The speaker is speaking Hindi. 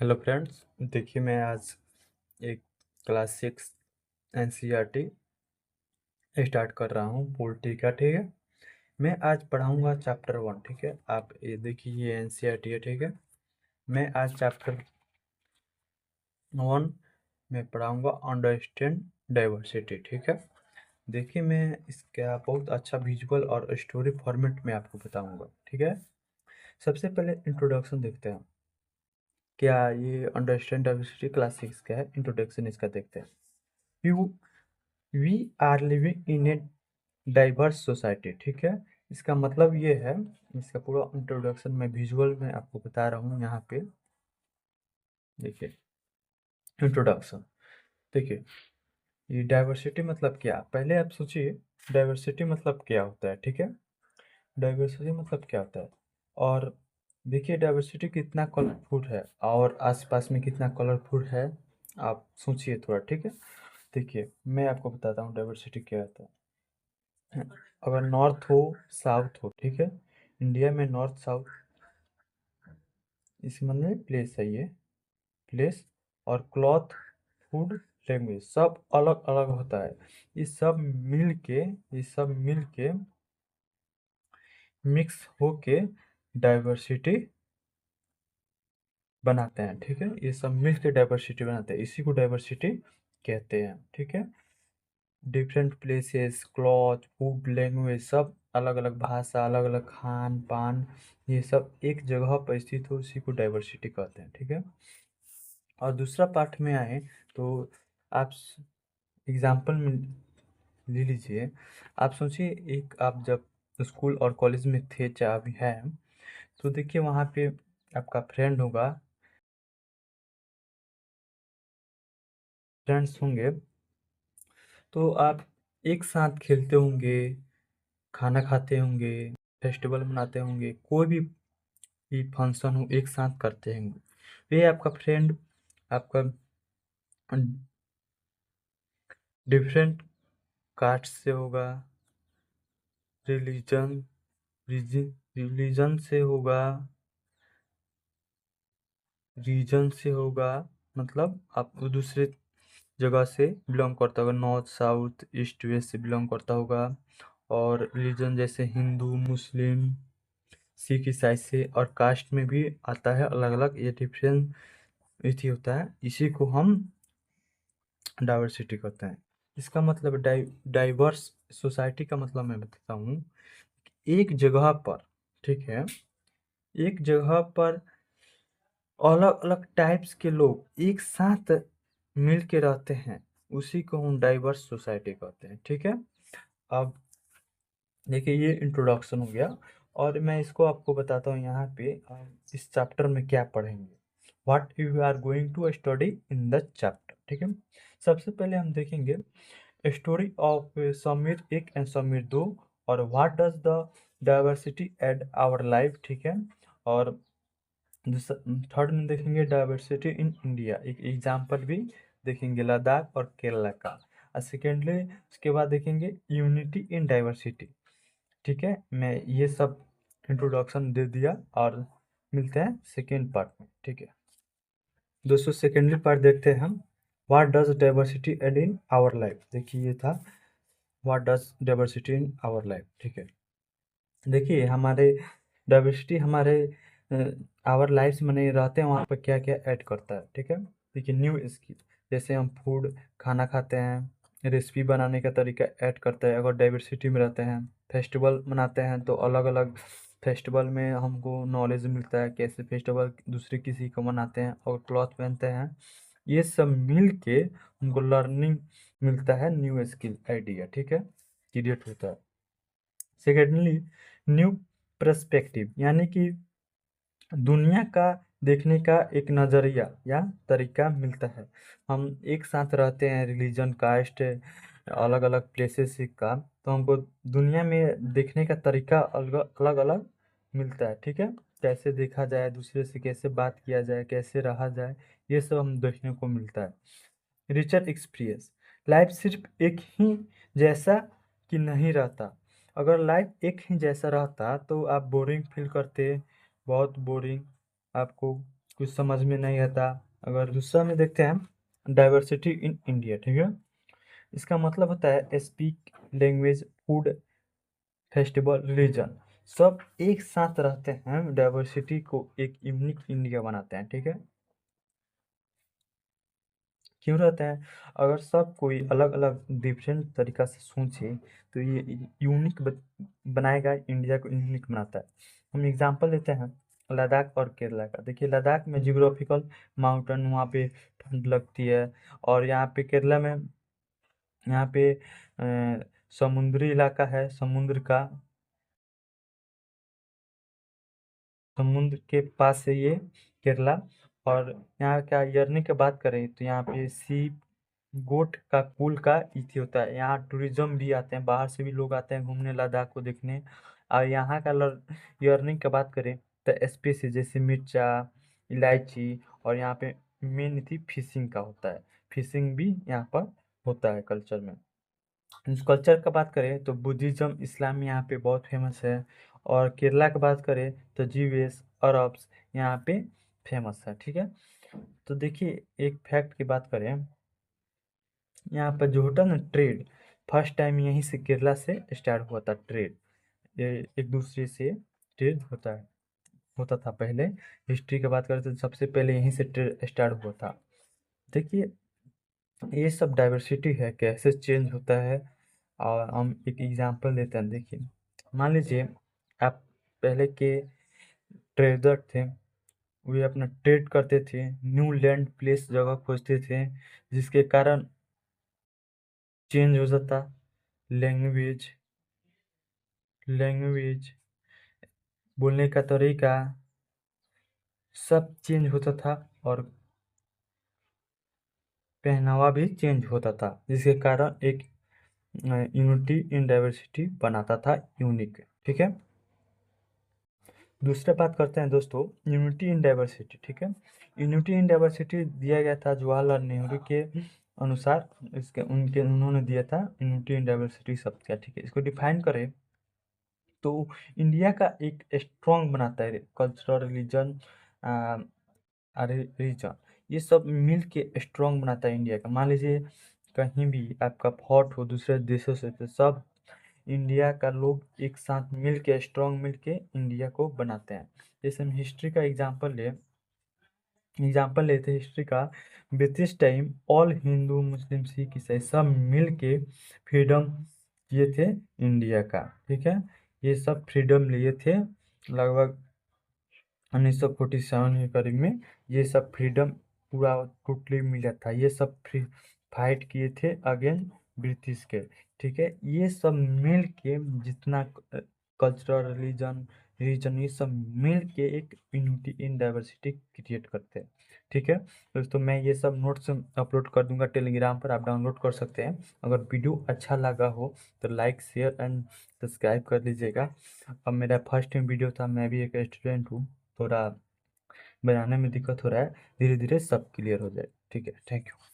Hello friends. देखिए मैं आज एक क्लास 6 एनसीईआरटी स्टार्ट कर रहा हूँ पॉलिटी का। ठीक है, मैं आज पढ़ाऊँगा चैप्टर 1। ठीक है, आप ये देखिए ये एनसीईआरटी है। ठीक है, मैं आज चैप्टर 1 में पढ़ाऊँगा अंडरस्टैंड डाइवर्सिटी। ठीक है, देखिए मैं इसका बहुत अच्छा विजुअल और स्टोरी फॉर्मेट में आपको बताऊँगा। ठीक है, सबसे पहले इंट्रोडक्शन देखते हैं। क्या ये अंडरस्टैंड डाइवर्सिटी क्लास 6 का है? इंट्रोडक्शन इसका देखते हैं। You we are living in a diverse society. ठीक है, इसका मतलब ये है, इसका पूरा इंट्रोडक्शन मैं विजुअल में आपको बता रहा हूँ। यहाँ पे देखिए इंट्रोडक्शन। देखिए ये डाइवर्सिटी मतलब क्या, पहले आप सोचिए डाइवर्सिटी मतलब क्या होता है। ठीक है, डाइवर्सिटी मतलब क्या होता है, और देखिए डाइवर्सिटी कितना कलरफुल है और आसपास में कितना कलरफुल है, आप सोचिए थोड़ा। ठीक है, देखिए मैं आपको बताता हूँ डाइवर्सिटी क्या होता है। अगर नॉर्थ हो साउथ हो, ठीक है, इंडिया में नॉर्थ साउथ, इस मतलब प्लेस है ये प्लेस, और क्लॉथ फूड लैंग्वेज सब अलग अलग होता है। ये सब मिल के मिक्स होके डाइवर्सिटी बनाते हैं। ठीक है, ये सब मिल के डाइवर्सिटी बनाते हैं, इसी को डाइवर्सिटी कहते हैं। ठीक है, different places cloth food language सब अलग अलग भाषा अलग अलग खान पान, ये सब एक जगह पर स्थित हो, उसी को डाइवर्सिटी कहते हैं। ठीक है, और दूसरा पार्ट में आए तो आप एग्जाम्पल में ले लीजिए। आप सोचिए एक आप जब स्कूल और कॉलेज में थे, चाहे अभी हैं, तो देखिए वहाँ पे आपका फ्रेंड होगा, फ्रेंड्स होंगे, तो आप एक साथ खेलते होंगे, खाना खाते होंगे, फेस्टिवल मनाते होंगे, कोई भी फंक्शन हो एक साथ करते होंगे। ये आपका फ्रेंड आपका डिफरेंट कास्ट से होगा, रिलीजन रिलीजन से होगा, रीजन से होगा, मतलब आप दूसरे जगह से बिलोंग करता होगा, नॉर्थ साउथ ईस्ट वेस्ट से बिलोंग करता होगा। और रिलीजन जैसे हिंदू मुस्लिम सिख ईसाई से, और कास्ट में भी आता है अलग अलग, ये डिफरेंट इति होता है, इसी को हम डाइवर्सिटी कहते हैं। इसका मतलब डाइवर्स सोसाइटी का मतलब मैं बताता हूँ, एक जगह पर, ठीक है, एक जगह पर अलग अलग टाइप्स के लोग एक साथ मिल के रहते हैं, उसी को हम डाइवर्स सोसाइटी कहते हैं। ठीक है, अब देखिए ये इंट्रोडक्शन हो गया, और मैं इसको आपको बताता हूँ यहाँ पे इस चैप्टर में क्या पढ़ेंगे, what you are going to study in the chapter. ठीक है, सबसे पहले हम देखेंगे स्टोरी ऑफ समीर एक एंड समीर दो, और what does the diversity add our life. ठीक है, और थर्ड में देखेंगे डाइवर्सिटी इन इंडिया, एक एग्जाम्पल भी देखेंगे लद्दाख और केरला का। और सेकेंडली उसके बाद देखेंगे यूनिटी इन डाइवर्सिटी। ठीक है, मैं ये सब इंट्रोडक्शन दे दिया, और मिलते हैं सेकेंड पार्ट में। ठीक है दोस्तों, सेकेंडरी पार्ट देखते हैं हम, what does diversity add in our life. देखिए ये था what does diversity in our life. ठीक है, देखिए हमारे डाइवर्सिटी हमारे आवर लाइफ में नहीं रहते हैं, वहाँ पर क्या क्या ऐड करता है। ठीक है, देखिए न्यू स्किल, जैसे हम फूड खाना खाते हैं, रेसिपी बनाने का तरीका ऐड करता है अगर डाइवर्सिटी में रहते हैं। फेस्टिवल मनाते हैं तो अलग अलग फेस्टिवल में हमको नॉलेज मिलता है, कैसे फेस्टिवल दूसरे किसी को मनाते हैं, और क्लॉथ पहनते हैं, ये सब मिल के हमको लर्निंग मिलता है, न्यू स्किल आइडिया। ठीक है, क्रिएट होता है। सेकेंडली न्यू पर्सपेक्टिव, यानी कि दुनिया का देखने का एक नज़रिया या तरीका मिलता है। हम एक साथ रहते हैं, रिलीजन कास्ट अलग अलग प्लेसेस का, तो हमको दुनिया में देखने का तरीका अलग अलग अलग मिलता है। ठीक है, कैसे देखा जाए, दूसरे से कैसे बात किया जाए, कैसे रहा जाए, ये सब हम देखने को मिलता है। रिचर एक्सपीरियंस, लाइफ सिर्फ एक ही जैसा कि नहीं रहता। अगर लाइफ एक ही जैसा रहता तो आप बोरिंग फील करते, बहुत बोरिंग आपको कुछ समझ में नहीं आता। अगर दूसरा में देखते हैं डाइवर्सिटी इन इंडिया, ठीक है, इसका मतलब होता है speak, language, food, festival, religion, सब एक साथ रहते हैं, डाइवर्सिटी को एक यूनिक इंडिया बनाते हैं, ठीक है। क्यों रहते हैं? अगर सब कोई अलग अलग डिफरेंट तरीका से सोचे तो ये यूनिक बनाएगा, इंडिया को यूनिक बनाता है। हम एग्जांपल लेते हैं लद्दाख और केरला का। देखिए लद्दाख में जियोग्राफिकल माउंटेन, वहाँ पे ठंड लगती है, और यहाँ पे केरला में, यहाँ पे समुद्री इलाका है, समुद्र के पास है ये केरला। और यहाँ का यर्नी की बात करें तो यहाँ पे सी गोट का कुल का इति होता है। यहाँ टूरिज्म भी आते हैं, बाहर से भी लोग आते हैं घूमने लद्दाख को देखने। और यहाँ का यर्निंग की बात करें तो स्पेसीज जैसे मिर्चा, इलायची, और यहाँ पे मेन थी फिशिंग का होता है, फिशिंग भी यहाँ पर होता है कल्चर में। कल्चर का बात करें तो बुद्धिज्म, इस्लाम यहाँ पे बहुत फेमस है। और केरला की बात करें तो जीवेस, अरब्स यहाँ पे फेमस है, ठीक है। तो देखिए एक फैक्ट की बात करें, यहाँ पर जो होता है ना ट्रेड, फर्स्ट टाइम यहीं से केरला से स्टार्ट हुआ था ट्रेड। ये एक दूसरे से ट्रेड होता था पहले। हिस्ट्री की बात करें तो सबसे पहले यहीं से ट्रेड स्टार्ट हुआ था। देखिए ये सब डाइवर्सिटी है, कैसे चेंज होता है। और हम एक एग्जांपल लेते हैं। देखिए मान लीजिए आप पहले के ट्रेडर थे, वे अपना ट्रेड करते थे, न्यू लैंड प्लेस जगह खोजते थे, जिसके कारण चेंज हो जाता लैंग्वेज, लैंग्वेज बोलने का तरीका सब चेंज होता था, और पहनावा भी चेंज होता था, जिसके कारण एक यूनिटी इन डाइवर्सिटी बनाता था, यूनिक, ठीक है। दूसरा बात करते हैं दोस्तों यूनिटी इन डाइवर्सिटी, ठीक है। यूनिटी इन डाइवर्सिटी दिया गया था जवाहरलाल नेहरू के अनुसार, उन्होंने दिया था यूनिटी इन डाइवर्सिटी शब्द क्या, ठीक है। इसको डिफाइन करें तो इंडिया का एक स्ट्रॉन्ग बनाता है कल्चरल, रिलीजन, रीजन, ये सब मिल के स्ट्रॉन्ग बनाता है इंडिया का। मान लीजिए कहीं भी आपका फॉर्ट हो दूसरे देशों से, तो सब इंडिया का लोग एक साथ मिल के, स्ट्रॉन्ग मिल के इंडिया को बनाते हैं। जैसे हम हिस्ट्री का एग्जाम्पल लेते हैं हिस्ट्री का। ब्रिटिश टाइम ऑल हिंदू मुस्लिम सिख ईसाई सब मिल के फ्रीडम किए थे इंडिया का, ठीक है। ये सब फ्रीडम लिए थे लगभग 1947 के करीब में। ये सब फ्रीडम पूरा टोटली मिला था, ये सब फ्री फाइट किए थे अगेंस्ट ब्रिटिश के, ठीक है। ये सब मिल के जितना कल्चरल, रिलीजन ये सब मिल के एक यूनिटी इन डाइवर्सिटी क्रिएट करते हैं, ठीक है। दोस्तों मैं ये सब नोट्स अपलोड कर दूंगा टेलीग्राम पर, आप डाउनलोड कर सकते हैं। अगर वीडियो अच्छा लगा हो तो लाइक, शेयर एंड सब्सक्राइब कर लीजिएगा। अब मेरा फर्स्ट टाइम वीडियो था, मैं भी एक स्टूडेंट हूँ, थोड़ा बनाने में दिक्कत हो रहा है, धीरे धीरे सब क्लियर हो जाए, ठीक है। Thank you.